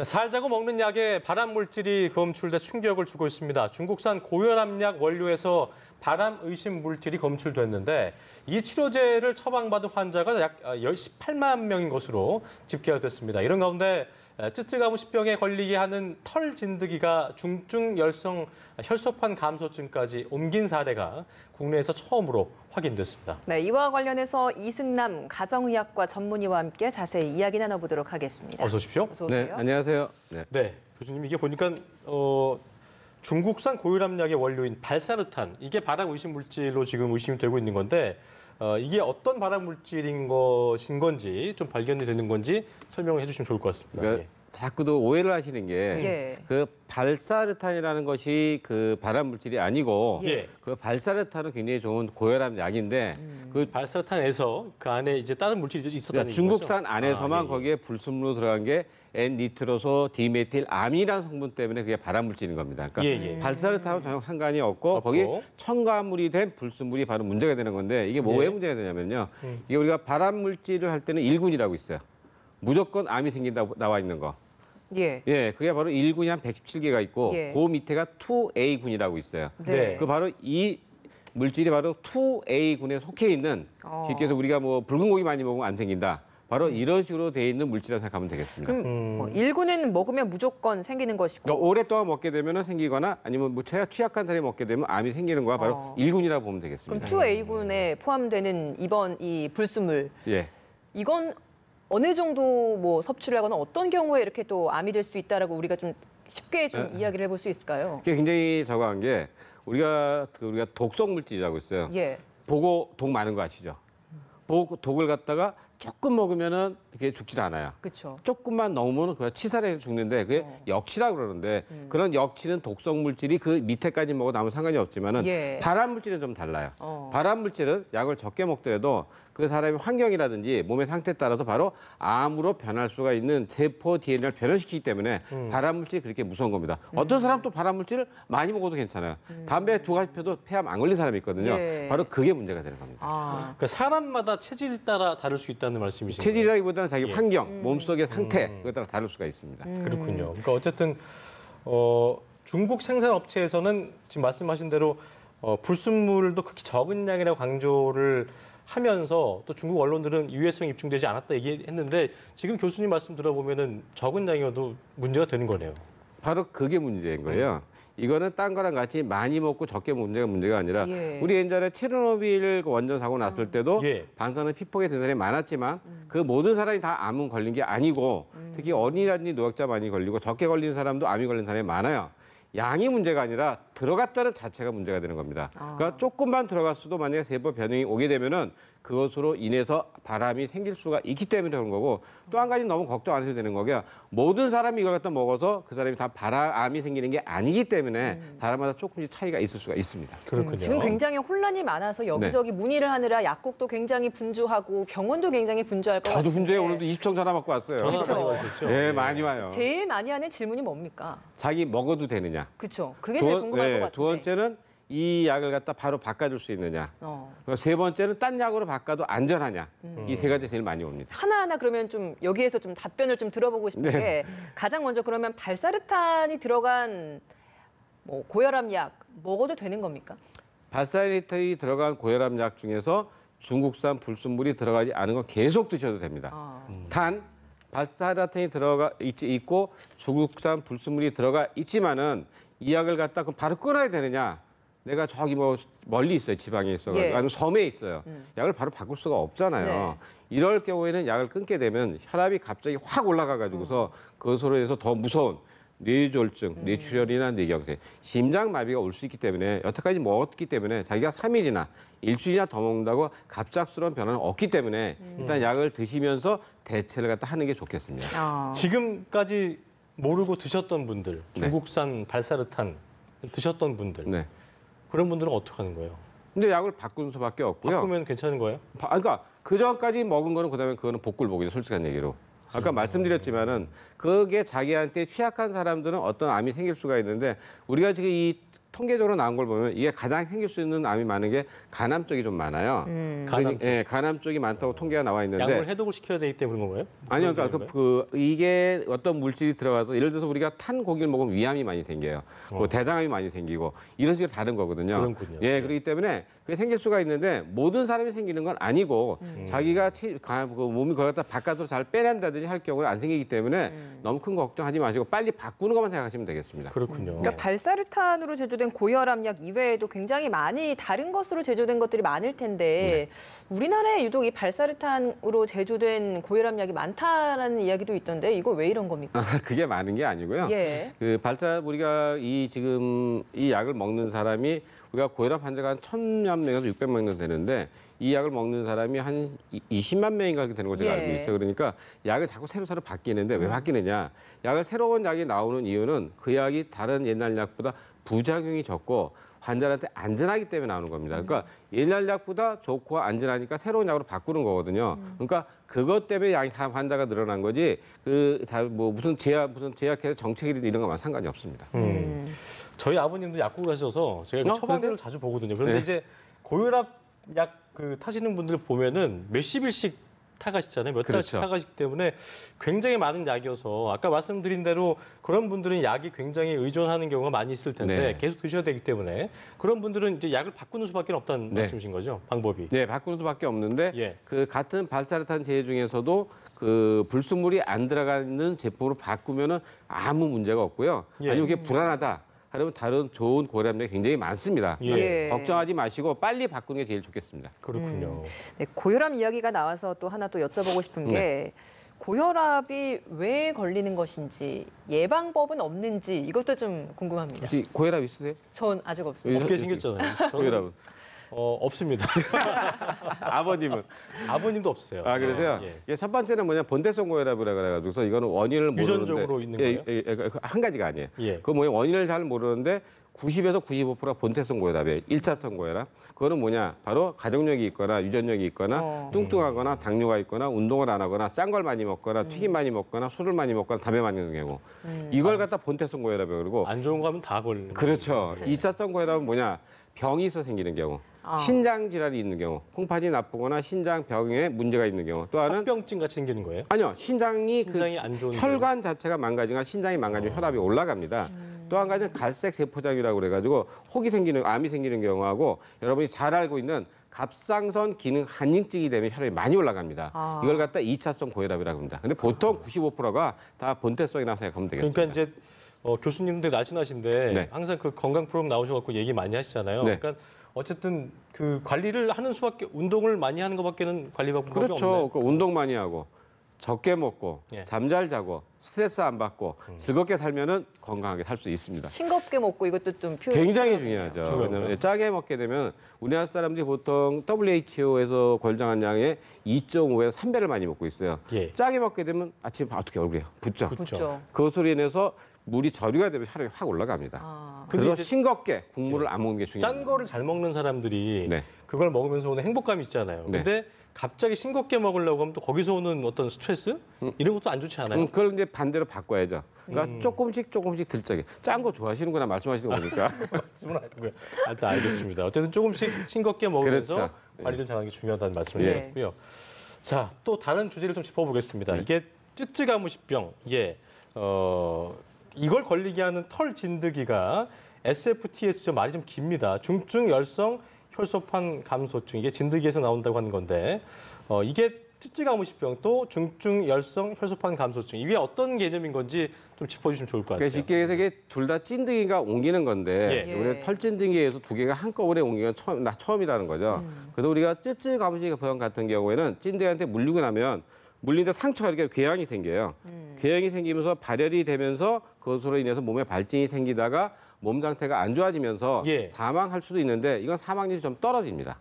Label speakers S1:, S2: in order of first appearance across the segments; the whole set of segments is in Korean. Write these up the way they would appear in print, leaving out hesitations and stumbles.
S1: 살자고 먹는 약에 발암 물질이 검출돼 충격을 주고 있습니다. 중국산 고혈압약 원료에서 발암 의심 물질이 검출됐는데 이 치료제를 처방받은 환자가 약 18만 명인 것으로 집계가 됐습니다. 이런 가운데 쯔쯔가무시병에 걸리게 하는 털 진드기가 중증 열성 혈소판 감소증까지 옮긴 사례가 국내에서 처음으로 확인됐습니다.
S2: 네, 이와 관련해서 이승남 가정의학과 전문의와 함께 자세히 이야기 나눠보도록 하겠습니다.
S1: 어서 오십시오.
S2: 어서 오세요.
S3: 네, 안녕하세요.
S1: 네, 교수님 이게 보니까 중국산 고혈압약의 원료인 발사르탄 이게 발암 의심 물질로 지금 의심이 되고 있는 건데 이게 어떤 발암 물질인 것인 건지 좀 발견이 되는 건지 설명을 해주시면 좋을 것 같습니다.
S3: 그러니까 자꾸도 오해를 하시는 게 그 발사르탄이라는 것이 그 발암 물질이 아니고 그 발사르탄은 굉장히 좋은 고혈압 약인데
S1: 그 발사르탄에서 그 안에 이제 다른 물질이 있었다는
S3: 그러니까 중국산 안에서만
S1: 예.
S3: 거기에 불순물로 들어간 게 N-니트로소 디메틸 암이라는 성분 때문에 그게 발암 물질인 겁니다. 그러니까 발사르탄하고 전혀 상관이 없고 거기 첨가물이 된 불순물이 바로 문제가 되는 건데 이게 왜 문제가 되냐면요. 이게 우리가 발암 물질을 할 때는 1군이라고 있어요. 무조건 암이 생긴다고 나와 있는 거. 예, 그게 바로 1군이 한 117개가 있고 그 밑에가 2A군이라고 있어요.
S2: 네.
S3: 그 바로 이 물질이 바로 2A군에 속해 있는 쉽게 해서 우리가 뭐 붉은 고기 많이 먹으면 안 생긴다. 바로 이런 식으로 돼 있는 물질이라고 생각하면 되겠습니다.
S2: 그럼 1군은 먹으면 무조건 생기는 것이고.
S3: 그러니까 오랫동안 먹게 되면 생기거나 아니면 뭐 취약한 사람이 먹게 되면 암이 생기는 거가 바로 1군이라고 보면 되겠습니다.
S2: 그럼 2A군에 포함되는 이번 이 불순물. 이건 어느 정도 뭐 섭취를 하거나 어떤 경우에 이렇게 또 암이 될 수 있다라고 우리가 좀 쉽게 좀 이야기를 해볼 수 있을까요?
S3: 그게 굉장히 저거한 게 우리가 독성 물질이라고 있어요. 보고 독 많은 거 아시죠? 보고 독을 갖다가 조금 먹으면은 이게 죽질 않아요.
S2: 그렇죠.
S3: 조금만 넘으면 그냥 치사해서 죽는데 그게 역치라고 그러는데 그런 역치는 독성 물질이 그 밑에까지 먹어도 아무 상관이 없지만은 발암 물질은 좀 달라요. 발암 물질은 약을 적게 먹더라도 그 사람의 환경이라든지 몸의 상태에 따라서 바로 암으로 변할 수가 있는 세포 DNA를 변형시키기 때문에 발암 물질이 그렇게 무서운 겁니다. 어떤 사람 또 발암 물질을 많이 먹어도 괜찮아요. 담배 2가지 펴도 폐암 안 걸린 사람이 있거든요. 바로 그게 문제가 되는 겁니다.
S1: 그러니까 사람마다 체질 따라 다를 수 있다는 말씀이신가요?
S3: 체질이라기보다는 자기 환경, 몸속의 상태 그에 따라 다를 수가 있습니다.
S1: 그렇군요. 그러니까 어쨌든 중국 생산업체에서는 지금 말씀하신 대로 불순물도 극히 적은 양이라고 강조를 하면서 또 중국 언론들은 유해성이 입증되지 않았다 얘기했는데 지금 교수님 말씀 들어보면은 적은 양이어도 문제가 되는 거네요.
S3: 바로 그게 문제인 거예요. 이거는 딴 거랑 같이 많이 먹고 적게 먹는 문제가 아니라 우리 옛날에 체르노빌 원전 사고 났을 때도 반사는 피폭에 된 사람이 많았지만 그 모든 사람이 다 암은 걸린 게 아니고 특히 어린이라든지 노약자 많이 걸리고 적게 걸린 사람도 암이 걸린 사람이 많아요. 양이 문제가 아니라 들어갔다는 자체가 문제가 되는 겁니다. 그러니까 조금만 들어갔어도 만약에 세포 변형이 오게 되면은 그것으로 인해서 발암이 생길 수가 있기 때문에 그런 거고 또 한 가지 너무 걱정 안 해도 되는 거가 모든 사람이 이걸 갖다 먹어서 그 사람이 다 발암이 생기는 게 아니기 때문에 사람마다 조금씩 차이가 있을 수가 있습니다.
S1: 그렇군요.
S2: 지금 굉장히 혼란이 많아서 여기저기 문의를 하느라 약국도 굉장히 분주하고 병원도 굉장히 분주할 것 같아요.
S3: 저도 분주해 오늘도 20통 전화 받고 왔어요.
S1: 전화 많이 왔었죠.
S3: 네, 많이 와요.
S2: 제일 많이 하는 질문이 뭡니까?
S3: 자기 먹어도 되느냐.
S2: 그렇죠. 그게 제일 궁금할 것 같은데.
S3: 두 번째는 이 약을 갖다 바로 바꿔줄 수 있느냐. 세 번째는 딴 약으로 바꿔도 안전하냐. 이 세 가지 제일 많이 옵니다.
S2: 하나하나 그러면 좀 여기에서 좀 답변을 좀 들어보고 싶은 게 가장 먼저 그러면 발사르탄이 들어간 뭐 고혈압 약 먹어도 되는 겁니까?
S3: 발사르탄이 들어간 고혈압 약 중에서 중국산 불순물이 들어가지 않은 거 계속 드셔도 됩니다. 단 발사르탄이 들어가 있고 중국산 불순물이 들어가 있지만은 이 약을 갖다 그럼 바로 끊어야 되느냐? 내가 저기 뭐 멀리 있어요. 지방에 있어가지고 아니면 섬에 있어요. 약을 바로 바꿀 수가 없잖아요. 이럴 경우에는 약을 끊게 되면 혈압이 갑자기 확 올라가가지고서 그것으로 해서 더 무서운 뇌졸중, 뇌출혈이나 뇌경색, 심장마비가 올 수 있기 때문에 여태까지 먹었기 때문에 자기가 3일이나 일주일이나 더 먹는다고 갑작스러운 변화는 없기 때문에 일단 약을 드시면서 대체를 갖다 하는 게 좋겠습니다.
S1: 지금까지 모르고 드셨던 분들, 중국산 발사르탄 드셨던 분들 그런 분들은 어떻게 하는 거예요?
S3: 근데 약을 바꾸는 수밖에 없고요.
S1: 바꾸면 괜찮은 거예요?
S3: 그러니까 그 전까지 먹은 거는 그다음에 그거는 복골복이죠. 솔직한 얘기로. 아까 말씀드렸지만은 그게 자기한테 취약한 사람들은 어떤 암이 생길 수가 있는데 우리가 지금 이 통계적으로 나온 걸 보면 이게 가장 생길 수 있는 암이 많은 게 간암 쪽이 좀 많아요.
S1: 간암 쪽.
S3: 예, 간암 쪽이 많다고 통계가 나와 있는데
S1: 약물 해독을 시켜야 되기 때문에 그런 건가요?
S3: 아니요,
S1: 그런
S3: 그러니까
S1: 건가요?
S3: 이게 어떤 물질이 들어가서 예를 들어서 우리가 탄 고기를 먹으면 위암이 많이 생겨요. 대장암이 많이 생기고 이런 식으로 다른 거거든요.
S1: 그렇군요.
S3: 예, 그렇기 때문에 그게 생길 수가 있는데 모든 사람이 생기는 건 아니고 자기가 몸이 그걸 갖다 바깥으로 잘 빼낸다든지 할 경우는 안 생기기 때문에 너무 큰 걱정하지 마시고 빨리 바꾸는 것만 생각하시면 되겠습니다.
S1: 그렇군요.
S2: 그러니까 발사르탄으로 제조된 고혈압약 이외에도 굉장히 많이 다른 것으로 제조된 것들이 많을 텐데 우리나라에 유독 이 발사르탄으로 제조된 고혈압약이 많다라는 이야기도 있던데 이거 왜 이런 겁니까?
S3: 그게 많은 게 아니고요.
S2: 예.
S3: 우리가 지금 이 약을 먹는 사람이 우리가 고혈압 환자가 한 1,000만 명에서 600만 명 되는데 이 약을 먹는 사람이 한 20만 명인가 그렇게 되는 걸 제가
S2: 예.
S3: 알고 있어요. 그러니까 약을 자꾸 새로 바뀌는데 왜 바뀌느냐? 약을 새로운 약이 나오는 이유는 그 약이 다른 옛날 약보다 부작용이 적고 환자한테 안전하기 때문에 나오는 겁니다. 그러니까 옛날 약보다 좋고 안전하니까 새로운 약으로 바꾸는 거거든요. 그러니까 그것 때문에 환자가 늘어난 거지 무슨 제약회사 정책이든 이런 거만 상관이 없습니다.
S1: 저희 아버님도 약국을 하셔서 제가 처방전을 자주 보거든요. 그런데
S3: 네.
S1: 이제 고혈압 약 타시는 분들 보면은 몇십 일씩 타가시잖아요. 몇 달씩
S3: 그렇죠.
S1: 타가시기 때문에 굉장히 많은 약이어서 아까 말씀드린 대로 그런 분들은 약이 굉장히 의존하는 경우가 많이 있을 텐데
S3: 네.
S1: 계속 드셔야 되기 때문에 그런 분들은 이제 약을 바꾸는 수밖에 없다는
S3: 네.
S1: 말씀이신 거죠? 방법이.
S3: 네, 바꾸는 수밖에 없는데
S1: 예.
S3: 그 같은 발사르탄 제휴 중에서도 그 불순물이 안 들어가는 제품으로 바꾸면은 아무 문제가 없고요.
S1: 예.
S3: 아니면 그게 불안하다. 하면 다른 좋은 고혈압약이 굉장히 많습니다.
S1: 예.
S3: 걱정하지 마시고 빨리 바꾸는 게 제일 좋겠습니다.
S1: 그렇군요.
S2: 네, 고혈압 이야기가 나와서 또 하나 또 여쭤보고 싶은 게 고혈압이 왜 걸리는 것인지 예방법은 없는지 이것도 좀 궁금합니다.
S3: 혹시 고혈압 있으세요?
S2: 전 아직 없습니다.
S1: 없게 생겼잖아요. 저는,
S3: 고혈압은?
S1: 없습니다.
S3: 아버님은?
S1: 아버님도 없어요.
S3: 아, 그러세요?
S1: 예.
S3: 예, 첫 번째는 본태성 고혈압이라 그래가지고서 이거는 원인을 모르는데
S1: 유전적으로 있는 거예요?
S3: 한 가지가 아니에요.
S1: 예.
S3: 그 원인을 잘 모르는데 90에서 95%가 본태성 고혈압이에요. 1차성 고혈압. 그거는 바로 가족력이 있거나 유전력이 있거나 뚱뚱하거나 당뇨가 있거나 운동을 안 하거나 짠 걸 많이 먹거나 튀김 많이 먹거나 술을 많이 먹거나 담배 많이 먹는 경우. 이걸 갖다 본태성 고혈압이라고 그러고.
S1: 안 좋은 거 하면 다 걸리는
S3: 그렇죠. 2차성 고혈압은 병이 있어 생기는 경우. 신장 질환이 있는 경우, 콩팥이 나쁘거나 신장 병에 문제가 있는 경우, 또 하나는
S1: 합병증 같이 생기는 거예요?
S3: 아니요, 신장이
S1: 안 좋은
S3: 혈관 자체가 망가지거나 신장이 망가지면 혈압이 올라갑니다. 또 한 가지는 갈색 세포장이라고 그래가지고 암이 생기는 경우하고 여러분이 잘 알고 있는 갑상선 기능 한인증이 되면 혈압이 많이 올라갑니다. 이걸 갖다 2차성 고혈압이라고 합니다. 근데 보통 95%가 다 본태성이라고 생각하면 되겠습니다.
S1: 그러니까 이제 교수님들 날씬하신데
S3: 네.
S1: 항상 그 건강 프로그램 나오셔갖고 얘기 많이 하시잖아요.
S3: 네.
S1: 그러니까 어쨌든 그 관리를 하는 수밖에 운동을 많이 하는 것밖에는 관리 방법이 없네요.
S3: 그렇죠. 운동 많이 하고 적게 먹고
S1: 예.
S3: 잠 잘 자고 스트레스 안 받고 즐겁게 살면은 건강하게 살 수 있습니다.
S2: 싱겁게 먹고 이것도 좀 표현.
S3: 굉장히 중요하죠.
S1: 중요하고요.
S3: 왜냐하면 짜게 먹게 되면 우리나라 사람들이 보통 WHO에서 권장한 양의 2.5에서 3배를 많이 먹고 있어요.
S1: 예.
S3: 짜게 먹게 되면 아침에 어떻게 얼굴이 붓죠.
S2: 붙죠.
S3: 그것으로 인해서 물이 저류가 되면 혈압이 확 올라갑니다.
S1: 근데
S3: 그래서
S1: 이제
S3: 싱겁게 국물을 안 먹는 게 중요해요.
S1: 짠 거를 잘 먹는 사람들이
S3: 네.
S1: 그걸 먹으면서 오는 행복감이 있잖아요.
S3: 네.
S1: 근데 갑자기 싱겁게 먹으려고 하면 또 거기서 오는 어떤 스트레스 이런 것도 안 좋지 않아요?
S3: 그걸 이제 반대로 바꿔야죠. 그러니까 조금씩 들적이. 짠 거 좋아하시는구나 말씀하시는 거 보니까.
S1: 말씀을 하고요. 일단 알겠습니다. 어쨌든 조금씩 싱겁게 먹으면서
S3: 그렇죠.
S1: 관리를 잘하는 게 중요하다는 말씀을
S2: 예.
S1: 주셨고요. 자, 또 다른 주제를 좀 짚어보겠습니다.
S3: 네.
S1: 이게 쯔쯔가무시병. 이걸 걸리게 하는 털 진드기가 SFTS 말이 좀 깁니다. 중증 열성 혈소판 감소증. 이게 진드기에서 나온다고 하는 건데 이게 쯔쯔가무시병 또 중증 열성 혈소판 감소증. 이게 어떤 개념인 건지 좀 짚어주시면 좋을 것 같아요.
S3: 그러니까 쉽게 얘기해서 둘 다 찐득이가 옮기는 건데
S1: 예.
S3: 우리가 털찐득이에서 두 개가 한꺼번에 옮기는 건 처음이라는 거죠. 그래서 우리가 쯔쯔가무시병 같은 경우에는 찐득이한테 물리고 나면 물리는데 상처가 이렇게 궤양이 생겨요. 궤양이 생기면서 발열이 되면서 그것으로 인해서 몸에 발진이 생기다가 몸 상태가 안 좋아지면서
S1: 예.
S3: 사망할 수도 있는데 이건 사망률이 좀 떨어집니다.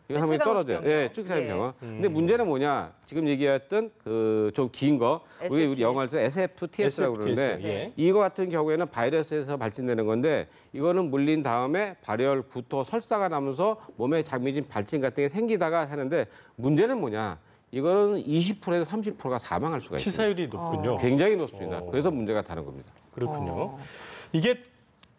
S3: 이건 사망률이 떨어져요.
S2: 쯔쯔가무시병.
S3: 예, 쯔쯔가무시병. 근데 문제는 뭐냐? 지금 얘기했던 그 좀 긴 거, 우리
S2: SFTS.
S3: 영어에서 SFTS라고 그러는데
S1: 예.
S3: 이거 같은 경우에는 바이러스에서 발진되는 건데 이거는 물린 다음에 발열, 구토, 설사가 나면서 몸에 장미진 발진 같은 게 생기다가 하는데 문제는 뭐냐? 이거는 20%에서 30%가 사망할 수가 있어요.
S1: 치사율이 높군요.
S3: 굉장히 높습니다. 그래서 문제가 다른 겁니다.
S1: 그렇군요. 이게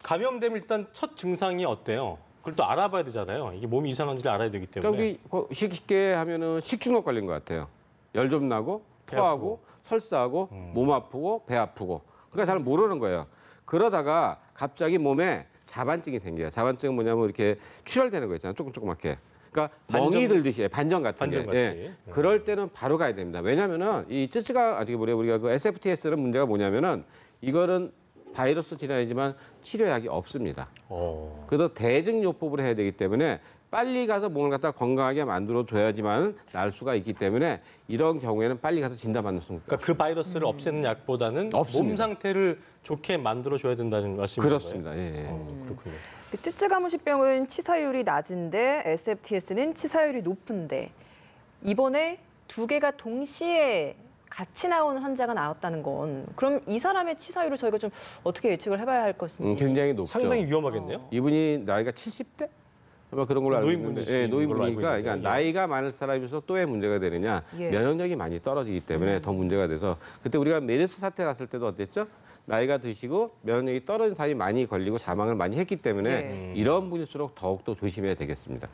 S1: 감염되면 일단 첫 증상이 어때요? 그걸 또 알아봐야 되잖아요. 이게 몸이 이상한지를 알아야 되기 때문에.
S3: 우리 쉽게 하면은 식중독 걸린 것 같아요. 열 좀 나고 토하고 설사하고 몸 아프고 배 아프고. 그러니까 잘 모르는 거예요. 그러다가 갑자기 몸에 자반증이 생겨요. 자반증은 뭐냐면 이렇게 출혈되는 거 있잖아요. 조금조그맣게. 그러니까 멍이 들듯이 반전 같은 게.
S1: 반전같이.
S3: 그럴 때는 바로 가야 됩니다. 왜냐하면은 이 쯔쯔가 우리가 그 SFTS는 문제가 뭐냐면은 이거는 바이러스 질환이지만 치료약이 없습니다. 그래서 대증요법을 해야 되기 때문에 빨리 가서 몸을 갖다 건강하게 만들어 줘야지만 날 수가 있기 때문에 이런 경우에는 빨리 가서 진단받는 겁니다.
S1: 그러니까 그 바이러스를 없애는 약보다는
S3: 없습니다.
S1: 몸 상태를 좋게 만들어 줘야 된다는 말씀이신
S3: 그렇습니다.
S1: 거예요?
S3: 예.
S1: 그렇군요.
S2: 쯔쯔가무시병은 치사율이 낮은데 SFTS는 치사율이 높은데 이번에 두 개가 동시에 같이 나온 환자가 나왔다는 건 그럼 이 사람의 치사율을 저희가 좀 어떻게 예측을 해봐야 할 것인지.
S3: 굉장히 높죠.
S1: 상당히 위험하겠네요.
S3: 이분이 나이가 70대? 아마 그런 걸로 알고 있는데,
S1: 노인분이신 걸로 알고
S3: 노인분이니까
S1: 있는데,
S3: 그러니까 나이가 많은 사람이서 또 왜 문제가 되느냐?
S2: 예.
S3: 면역력이 많이 떨어지기 때문에 더 문제가 돼서 그때 우리가 메르스 사태 났을 때도 어땠죠? 나이가 드시고 면역력이 떨어진 사람이 많이 걸리고 사망을 많이 했기 때문에
S2: 예.
S3: 이런 분일수록 더욱더 조심해야 되겠습니다.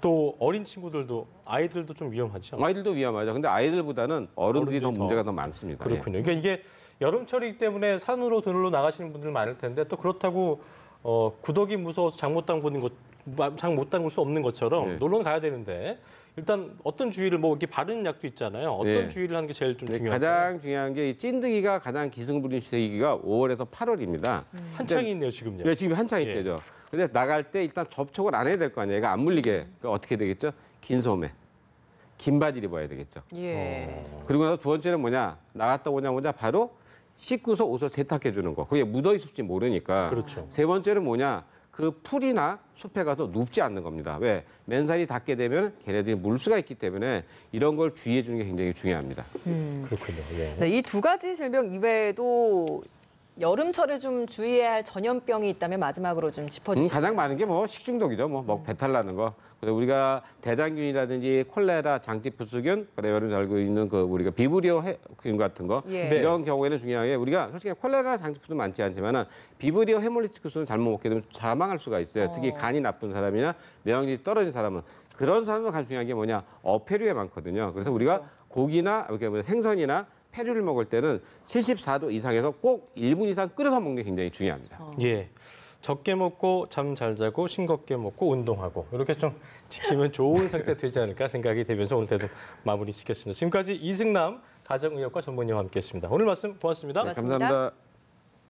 S1: 또 어린 친구들도 아이들도 좀 위험하죠.
S3: 아이들도 위험하죠. 근데 아이들보다는 어른들이 더
S1: 어른들이
S3: 문제가
S1: 더.
S3: 더 많습니다.
S1: 그렇군요. 그러니까 이게 여름철이기 때문에 산으로 들로 나가시는 분들 많을 텐데 또 그렇다고 구더기 무서워서 장 못 담그는 것, 장 못 담글 수 없는 것처럼
S3: 네.
S1: 놀러는 가야 되는데 일단 어떤 주의를 뭐 이렇게 바르는 약도 있잖아요. 어떤
S3: 네.
S1: 주의를 하는 게 제일 좀
S3: 네,
S1: 중요할까요?
S3: 가장 중요한 게 이 찐득이가 가장 기승 부리는 시기가 5월에서 8월입니다.
S1: 한창이 있네요 지금요.
S3: 네, 지금 한창
S1: 예.
S3: 때죠. 근데 나갈 때 일단 접촉을 안 해야 될 거 아니에요. 얘가 안 물리게. 그러니까 어떻게 되겠죠? 긴 소매, 긴 바지를 입어야 되겠죠.
S2: 예.
S3: 그리고 나서 두 번째는 뭐냐? 나갔다 오자마자 바로 씻고서 옷을 세탁해 주는 거. 그게 묻어 있을지 모르니까.
S1: 그렇죠.
S3: 세 번째는 뭐냐? 그 풀이나 숲에 가서 눕지 않는 겁니다. 왜? 맨살이 닿게 되면 걔네들이 물 수가 있기 때문에 이런 걸 주의해 주는 게 굉장히 중요합니다.
S1: 그렇군요. 예.
S2: 네, 이 두 가지 질병 이외에도 여름철에 좀 주의해야 할 전염병이 있다면 마지막으로 좀 짚어주시죠.
S3: 가장 많은 게 뭐 식중독이죠. 뭐 배탈 나는 거. 그리고 우리가 대장균이라든지 콜레라, 장티푸스균, 그다음에 여러분 알고 있는 그 우리가 비브리오균 같은 거
S2: 예.
S1: 네.
S3: 이런 경우에는 중요한 게 우리가 솔직히 콜레라, 장티푸스는 많지 않지만은 비브리오 헤몰리티쿠스는 잘못 먹게 되면 사망할 수가 있어요. 특히 간이 나쁜 사람이나 면역력이 떨어진 사람은 그런 사람도 가장 중요한 게 뭐냐 어패류에 많거든요. 그래서 우리가 고기나 이렇게 뭐 생선이나 패류를 먹을 때는 74도 이상에서 꼭 1분 이상 끓여서 먹는 게 굉장히 중요합니다.
S1: 예. 적게 먹고 잠 잘 자고 싱겁게 먹고 운동하고 이렇게 좀 지키면 좋은 상태 되지 않을까 생각이 되면서 오늘 대도 마무리 짓겠습니다. 지금까지 이승남 가정의학과 전문의와 함께했습니다. 오늘 말씀 고맙습니다.
S2: 고맙습니다.
S3: 감사합니다.